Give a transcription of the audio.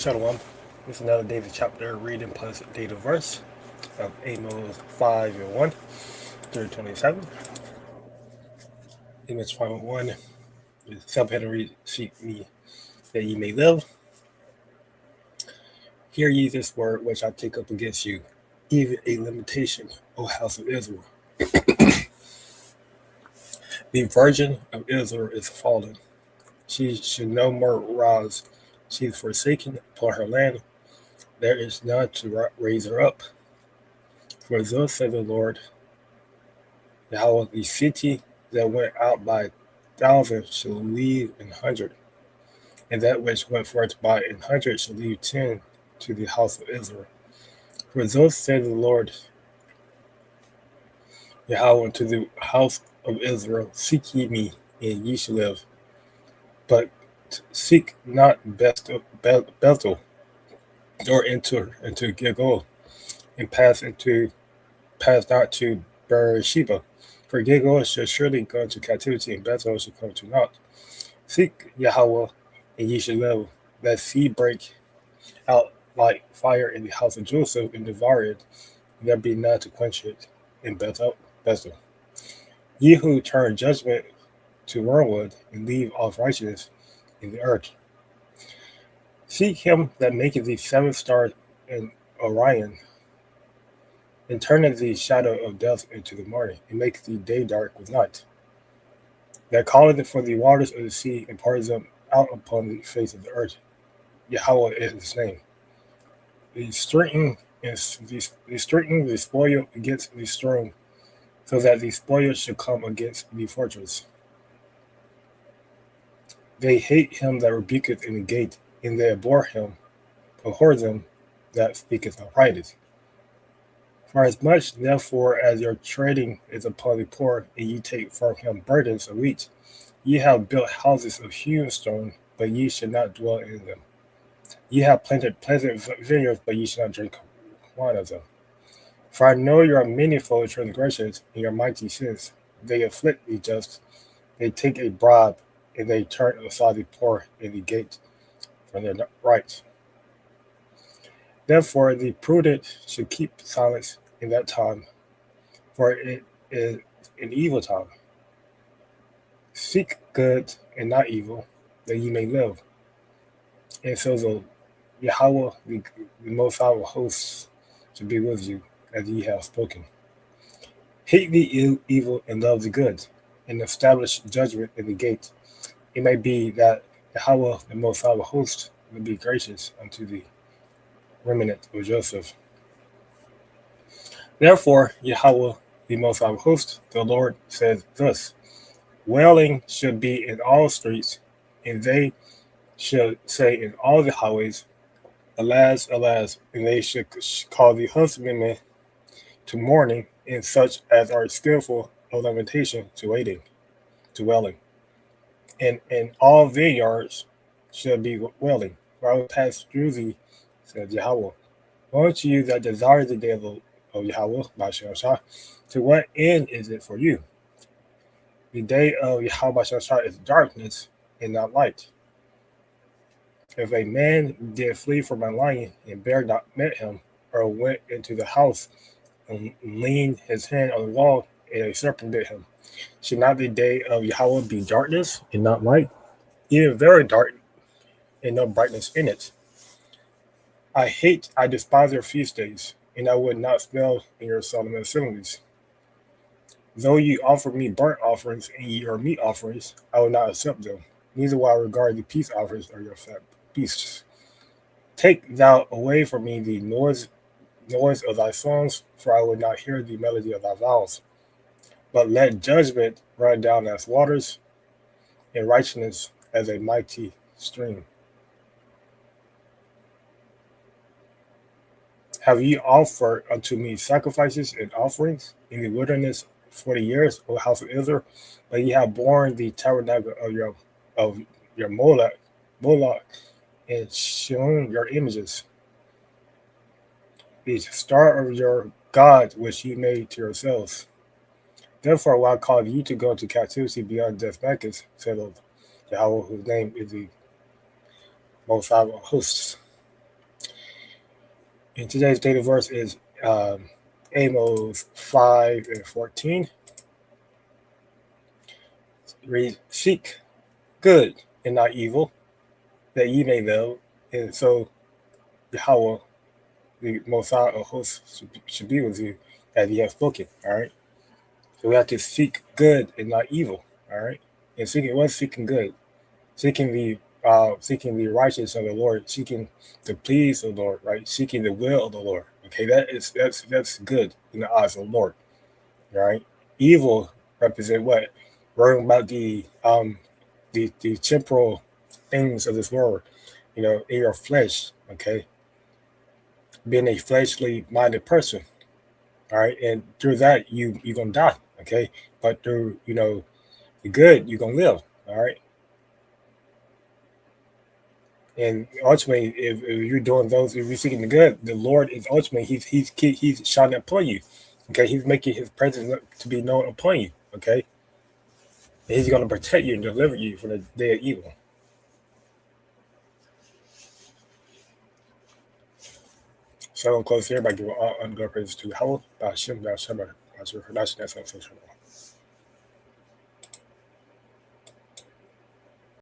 Shalom. This is another David chapter reading plus data verse of Amos 5 and 1 through 27. Amos 5 and 1 is self-heading read, seek me that ye may live. Hear ye this word which I take up against you, even a limitation, O house of Israel. The virgin of Israel is fallen. She should no more rise. She is forsaken upon her land. There is none to raise her up. For thus said the Lord, Yahweh, the city that went out by 1,000 shall leave an 100, and that which went forth by 100 shall leave 10 to the house of Israel. For thus said the Lord, Yahweh, to the house of Israel, seek ye me, and ye shall live. But seek not Bethel, or into Gilgal, and pass not to Beersheba. For Gilgal shall surely go into captivity, and Bethel shall come to naught. Seek Yahweh, and ye shall live. Let sea break out like fire in the house of Joseph, and devour it, and there be none to quench it in Bethel. Ye who turn judgment to wormwood, and leave off righteousness in the earth. Seek him that maketh the seven stars in Orion, and turneth the shadow of death into the morning, and maketh the day dark with night. That calleth for the waters of the sea, and pours them out upon the face of the earth. Yahweh is his name. The strengthening the spoil against the strong, so that the spoil should come against the fortress. They hate him that rebuketh in the gate, and they abhor them that speaketh uprightness. For as much therefore as your trading is upon the poor, and ye take from him burdens of wheat, ye have built houses of hewn stone, but ye shall not dwell in them. Ye have planted pleasant vineyards, but ye shall not drink wine of them. For I know your manifold transgressions and your mighty sins. They afflict the just, they take a bribe, and they turn aside the poor in the gate from their rights. Therefore the prudent should keep silence in that time, for it is an evil time. Seek good and not evil, that ye may live. And so the Yahweh, the Most High hosts, should be with you, as ye have spoken. Hate the evil and love the good, and establish judgment in the gate. It may be that Yahweh, the Most High host, will be gracious unto the remnant of Joseph. Therefore, Yahweh, the Most High host, the Lord says thus, wailing should be in all streets, and they should say in all the highways, alas, alas, and they should call the husbandmen to mourning, and such as are skillful of lamentation to wailing. And in all vineyards should be wailing. For I will pass through thee, said Yahweh. Woe to you that desire the day of Yahweh, Bashashah. To what end is it for you? The day of Yahweh Bashashah is darkness and not light. If a man did flee from a lion, and bear not met him, or went into the house and leaned his hand on the wall, and a serpent bit him, should not the day of Yahweh be darkness and not light, even very dark, and no brightness in it? I despise your feast days, and I would not spell in your solemn assemblies. Though ye offer me burnt offerings and your meat offerings, I will not accept them, neither will I regard the peace offerings or your fat beasts. Take thou away from me the noise of thy songs, for I will not hear the melody of thy vows. But let judgment run down as waters, and righteousness as a mighty stream. Have ye offered unto me sacrifices and offerings in the wilderness 40 years, O house of Israel? But ye have borne the tabernacle of your Moloch, and shown your images, the star of your God which ye made to yourselves. Therefore will I cause you to go into captivity beyond Damascus, said Yahweh, whose name is the Most High hosts. And today's daily verse is Amos 5:14. Read, seek good and not evil, that ye may live. And so Yahweh, the Most High of hosts, should be with you as he has spoken. All right. So we have to seek good and not evil. All right. And seeking what's seeking good, seeking the righteousness of the Lord, seeking the please of the Lord, right? Seeking the will of the Lord. Okay, that's good in the eyes of the Lord. Right? Evil represent what? Worrying about the temporal things of this world, in your flesh, okay? Being a fleshly minded person, all right, and through that you're gonna die, okay? But through the good, you're gonna live, all right. And ultimately, if you're doing those, if you're seeking the good, the Lord is ultimately he's shining upon you, okay. He's making His presence to be known upon you, okay. And He's gonna protect you and deliver you from the day of evil. So I'm close here by giving all ungodly praise to Howell, Hashem, Hashem, Hashem, Hashem, Hashem, Hashem, Hashem,